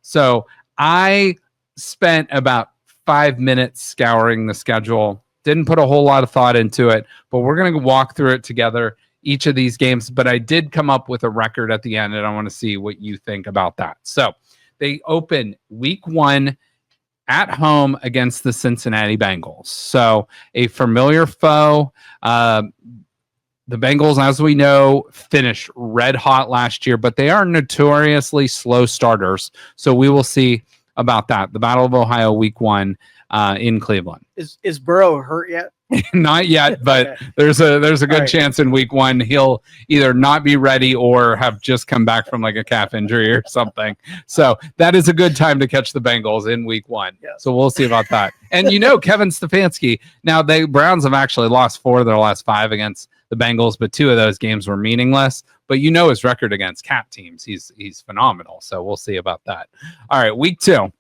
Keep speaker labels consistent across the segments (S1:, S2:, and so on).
S1: So I spent about 5 minutes scouring the schedule. Didn't put a whole lot of thought into it, but we're going to walk through it together, each of these games. But I did come up with a record at the end, and I want to see what you think about that. So they open week 1 at home against the Cincinnati Bengals. So a familiar foe. The Bengals, as we know, finished red hot last year, but they are notoriously slow starters. So we will see about that. The Battle of Ohio week 1 in Cleveland.
S2: Is Burrow hurt yet?
S1: Not yet, but okay. there's a good chance in week 1 he'll either not be ready or have just come back from like a calf injury or something. So that is a good time to catch the Bengals in week 1. Yes. So we'll see about that. And Kevin Stefanski, now the Browns have actually lost 4 of their last 5 against the Bengals, but 2 of those games were meaningless. But his record against cap teams. He's phenomenal. So we'll see about that. All right, week 2.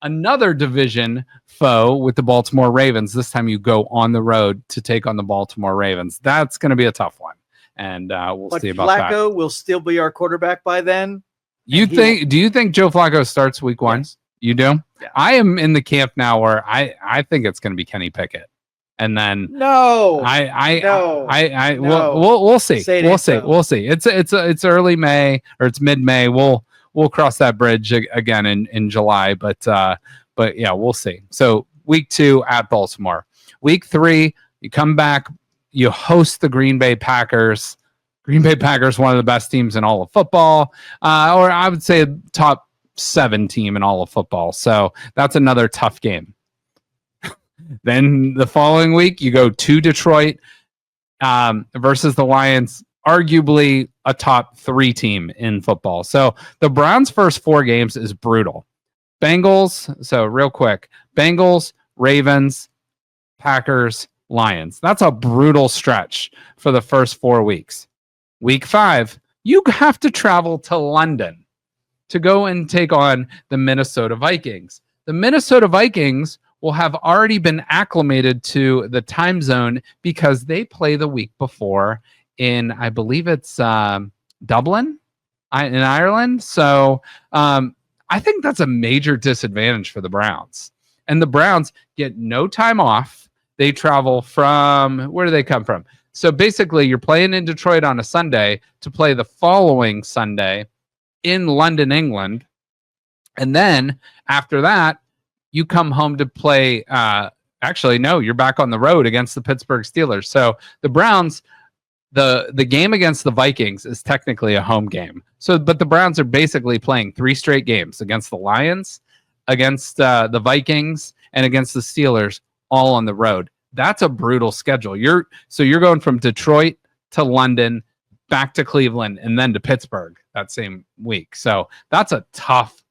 S1: Another division foe with the Baltimore Ravens. This time you go on the road to take on the Baltimore Ravens. That's going to be a tough one, and we'll see about that.
S2: Flacco will still be our quarterback by then.
S1: Do you think Joe Flacco starts week 1? Yes. You do?
S2: Yeah.
S1: I am in the camp now where I think it's going to be Kenny Pickett, and then
S2: we'll
S1: see. We'll see. It's early May or it's mid May. We'll cross that bridge again in July, but yeah, we'll see. So week 2 at Baltimore. Week 3, you come back, you host the Green Bay Packers. Green Bay Packers, one of the best teams in all of football, or I would say top 7 team in all of football. So that's another tough game. Then the following week, you go to Detroit versus the Lions. Arguably a top 3 team in football. So the Browns' first 4 games is brutal. Bengals, so real quick, Bengals, Ravens, Packers, Lions. That's a brutal stretch for the first 4 weeks. Week 5, you have to travel to London to go and take on the Minnesota Vikings. The Minnesota Vikings will have already been acclimated to the time zone because they play the week before in, I believe it's Dublin in Ireland. So I think that's a major disadvantage for the Browns. And the Browns get no time off. They travel from, where do they come from? So basically, you're playing in Detroit on a Sunday to play the following Sunday in London, England. And then after that, you come home to play. Actually, no, you're back on the road against the Pittsburgh Steelers. So the Browns, the game against the Vikings is technically a home game. So, but the Browns are basically playing 3 straight games against the Lions, against the Vikings, and against the Steelers, all on the road. That's a brutal schedule. You're going from Detroit to London, back to Cleveland, and then to Pittsburgh that same week. So that's a tough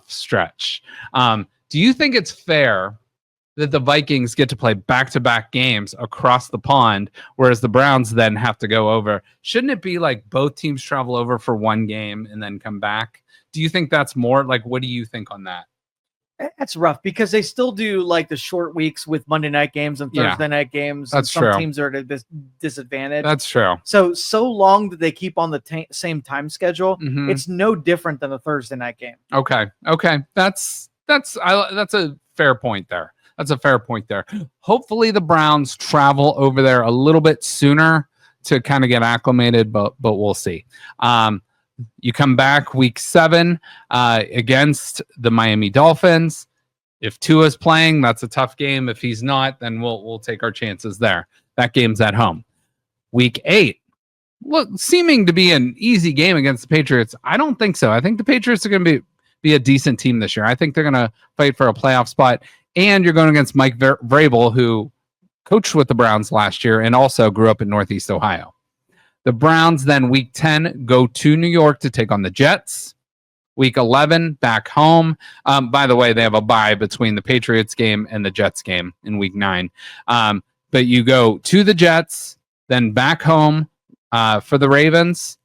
S1: stretch. Do you think it's fair that the Vikings get to play back-to-back games across the pond, whereas the Browns then have to go over? Shouldn't it be like both teams travel over for one game and then come back? Do you think that's more like, what do you think on that?
S2: That's rough because they still do like the short weeks with Monday night games and Thursday night games.
S1: That's
S2: some
S1: true.
S2: Teams are at a disadvantage.
S1: That's true.
S2: So long that they keep on the same time schedule, it's no different than a Thursday night game.
S1: Okay. That's a fair point there. Hopefully the Browns travel over there a little bit sooner to kind of get acclimated, but we'll see. You come back week 7 against the Miami Dolphins. If Tua's playing, that's a tough game. If he's not, then we'll take our chances there. That game's at home. Week 8, seeming to be an easy game against the Patriots. I don't think so. I think the Patriots are going to be a decent team this year. I think they're going to fight for a playoff spot. And you're going against Mike Vrabel, who coached with the Browns last year and also grew up in Northeast Ohio. The Browns then week 10 go to New York to take on the Jets. Week 11 back home. By the way, they have a bye between the Patriots game and the Jets game in week 9. But you go to the Jets, then back home for the Ravens.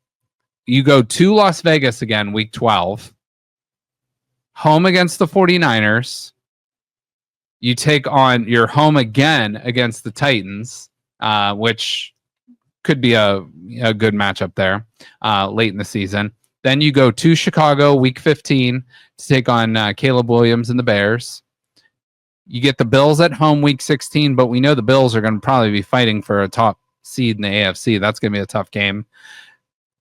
S1: You go to Las Vegas again, week 12. Home against the 49ers. You take on your home again against the Titans, which could be a good matchup there late in the season. Then you go to Chicago week 15, to take on Caleb Williams and the Bears. You get the Bills at home week 16, but we know the Bills are going to probably be fighting for a top seed in the AFC. That's going to be a tough game.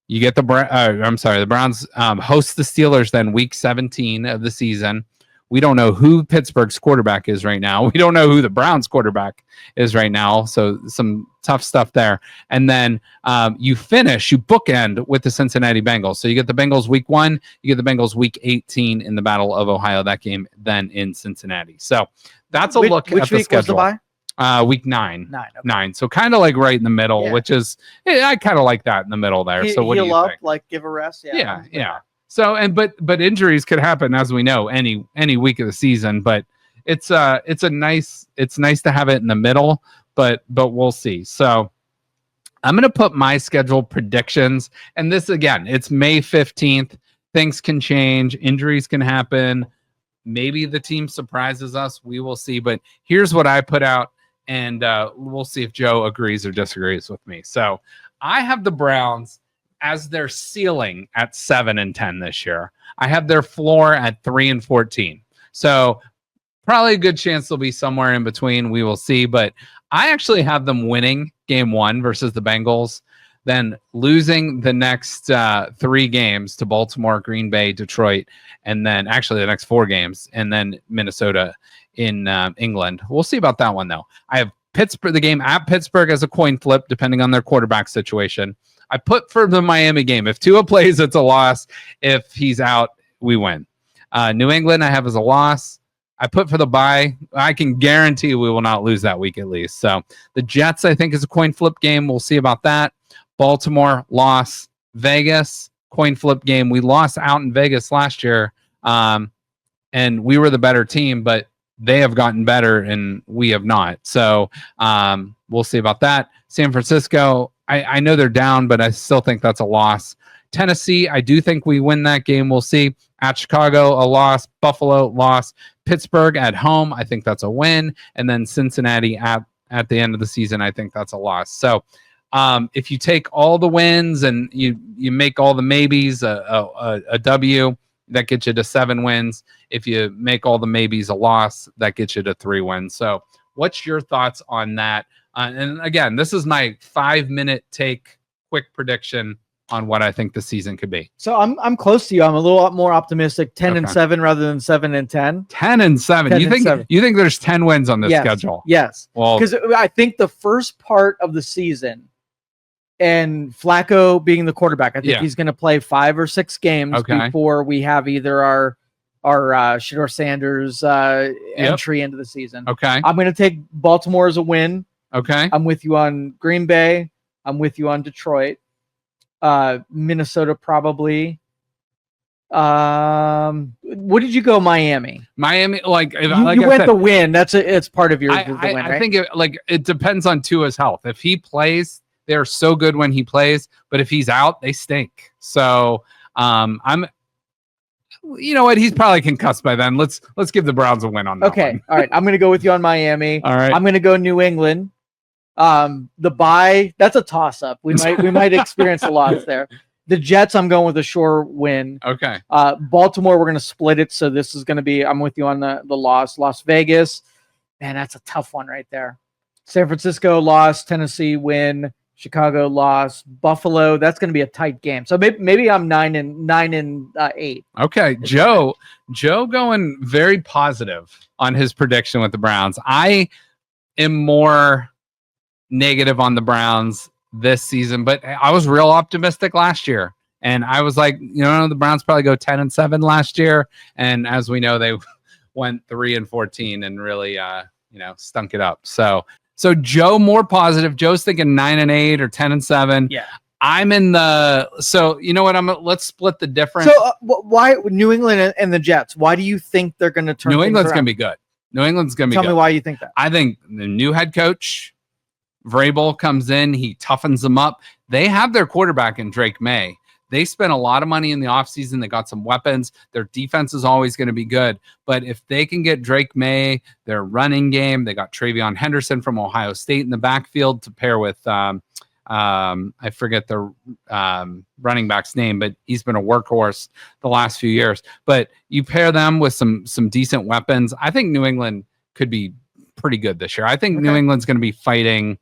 S1: You get the Browns host the Steelers then week 17 of the season. We don't know who Pittsburgh's quarterback is right now. We don't know who the Browns quarterback is right now. So some tough stuff there. And then you bookend with the Cincinnati Bengals. So you get the Bengals week 1, you get the Bengals week 18 in the Battle of Ohio. That game then in Cincinnati. So that's a look at the schedule. Which week was the bye? Week 9. 9. Okay. 9. So kind of like right in the middle, which is, I kind of like that in the middle there. So what do you think?
S2: Like give a rest?
S1: Yeah. So but injuries could happen, as we know, any week of the season. But it's nice to have it in the middle. But we'll see. So I'm gonna put my schedule predictions, and this again, it's May 15th. Things can change, injuries can happen. Maybe the team surprises us. We will see. But here's what I put out, and we'll see if Joe agrees or disagrees with me. So I have the Browns as their ceiling at 7-10 this year. I have their floor at 3-14. So probably a good chance they'll be somewhere in between. We will see. But I actually have them winning game 1 versus the Bengals, then losing the next 3 games to Baltimore, Green Bay, Detroit, and then actually the next 4 games, and then Minnesota in England. We'll see about that one, though. I have Pittsburgh, the game at Pittsburgh, as a coin flip, depending on their quarterback situation. I put for the Miami game. If Tua plays, it's a loss. If he's out, we win. New England, I have as a loss. I put for the bye. I can guarantee we will not lose that week at least. So the Jets, I think, is a coin flip game. We'll see about that. Baltimore, loss. Vegas, coin flip game. We lost out in Vegas last year, and we were the better team, but they have gotten better and we have not. So we'll see about that. San Francisco, I know they're down, but I still think that's a loss. Tennessee, I do think we win that game. We'll see. At Chicago, a loss. Buffalo, loss. Pittsburgh at home, I think that's a win. And then Cincinnati at the end of the season, I think that's a loss. So if you take all the wins and you make all the maybes a W, that gets you to 7 wins. If you make all the maybes a loss, that gets you to 3 wins. So what's your thoughts on that? And again, this is my 5-minute take, quick prediction on what I think the season could be.
S2: So I'm close to you. I'm a little more optimistic. 10-7 rather than 7-10.
S1: 10-7. You think there's 10 wins on this schedule?
S2: Yes. Well, because I think the first part of the season, and Flacco being the quarterback, I think he's going to play 5 or 6 games before we have either our Shedeur Sanders entry into the season.
S1: Okay.
S2: I'm going to take Baltimore as a win.
S1: Okay.
S2: I'm with you on Green Bay. I'm with you on Detroit. Minnesota probably. What did you go? Miami,
S1: like
S2: you went the win. It's part of your the win, right?
S1: I think it depends on Tua's health. If he plays, they're so good when he plays, but if he's out, they stink. So you know what? He's probably concussed by then. Let's give the Browns a win on that.
S2: Okay.
S1: One.
S2: All right. I'm going to go with you on Miami.
S1: All right.
S2: I'm going to go New England. The bye, that's a toss up. We might experience a loss there. The Jets, I'm going with a sure win.
S1: Okay.
S2: Baltimore, we're going to split it. So this is going to be, I'm with you on the loss. Las Vegas, man, that's a tough one right there. San Francisco loss, Tennessee win, Chicago loss, Buffalo. That's going to be a tight game. So maybe I'm 9-8.
S1: Okay, Joe going very positive on his prediction with the Browns. I am more negative on the Browns this season, but I was real optimistic last year, and I was like, the Browns probably go 10-7 last year, and as we know, they went 3-14 and really stunk it up. So Joe more positive. Joe's thinking 9-8 or 10-7.
S2: Yeah.
S1: I'm in the, so you know what? Let's split the difference.
S2: So why New England and the Jets? Why do you think they're going to turn?
S1: New England's going to be good. New England's going to be good.
S2: Tell me why you think that.
S1: I think the new head coach, Vrabel, comes in. He toughens them up. They have their quarterback in Drake May. They spent a lot of money in the offseason. They got some weapons. Their defense is always going to be good. But if they can get Drake May, their running game, they got Travion Henderson from Ohio State in the backfield to pair with I forget the running back's name, but he's been a workhorse the last few years. But you pair them with some decent weapons. I think New England could be pretty good this year. I think New England's going to be fighting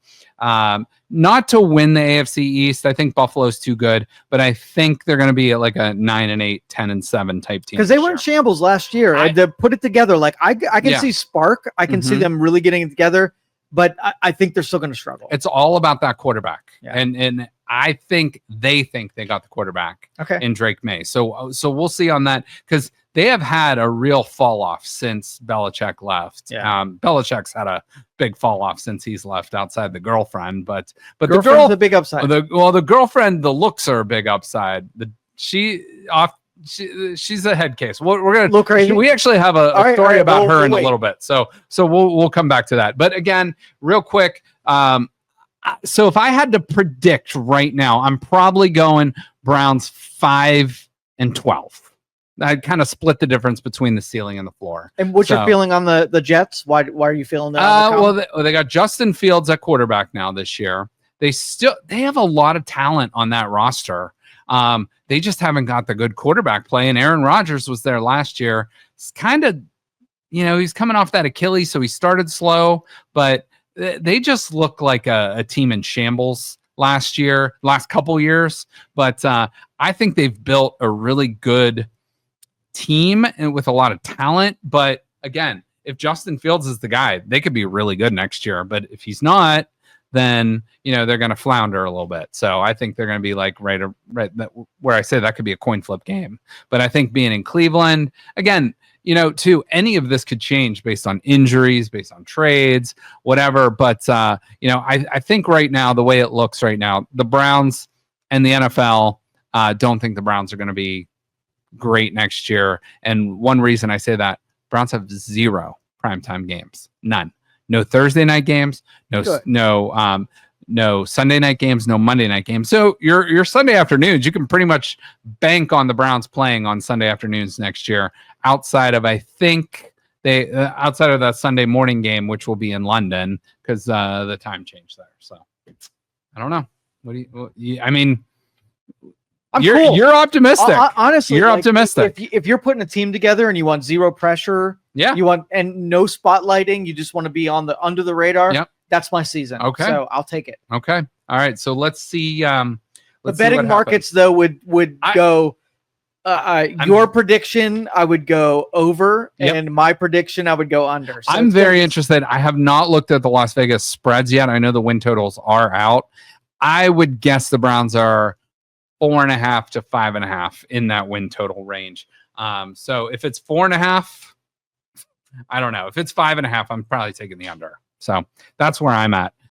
S1: not to win the AFC East. I think Buffalo's too good, but I think they're going to be like a 9-8, 10-7 type team.
S2: Because they were in shambles last year. To put it together, like I can see spark. I can see them really getting it together, but I think they're still going to struggle.
S1: It's all about that quarterback. And I think they got the quarterback in Drake May. So we'll see on that, because they have had a real fall off since Belichick left. Belichick's had a big fall off since he's left, outside the girlfriend. But the girl,
S2: the big upside.
S1: The girlfriend, the looks are a big upside. She's a head case. We're gonna
S2: look crazy.
S1: We actually have a story about her in a little bit. So we'll come back to that. But again, real quick. So if I had to predict right now, I'm probably going Browns 5-12. I kind of split the difference between the ceiling and the floor.
S2: And what's your feeling on the Jets? Why are you feeling that?
S1: Well, they got Justin Fields at quarterback now this year. They have a lot of talent on that roster. They just haven't got the good quarterback play. And Aaron Rodgers was there last year. It's kind of, he's coming off that Achilles, so he started slow, but they just look like a team in shambles last couple years. But I think they've built a really good team and with a lot of talent. But again, if Justin Fields is the guy, they could be really good next year. But if he's not, then they're going to flounder a little bit. So I think they're going to be like right where I say that could be a coin flip game. But I think being in Cleveland again, too, any of this could change based on injuries, based on trades, whatever. But I think right now, the way it looks right now, the Browns and the NFL don't think the Browns are going to be great next year. And one reason I say that, Browns have 0 primetime games, none. No Thursday night games, no Sunday night games, no Monday night games. So your Sunday afternoons, you can pretty much bank on the Browns playing on Sunday afternoons next year, outside of outside of that Sunday morning game, which will be in London because the time changed there. So I don't know. You're optimistic.
S2: Honestly,
S1: you're optimistic.
S2: If you're putting a team together and you want 0 pressure, you want and no spotlighting, you just want to be under the radar.
S1: Yep.
S2: That's my season.
S1: Okay,
S2: so I'll take it.
S1: Okay, all right. So let's see.
S2: The betting markets though would go. Your prediction, I would go over, and my prediction, I would go under. So
S1: I'm very interested. I have not looked at the Las Vegas spreads yet. I know the win totals are out. I would guess the Browns are 4.5 to 5.5 in that win total range. So if it's 4.5, I don't know. If it's 5.5, I'm probably taking the under. So that's where I'm at.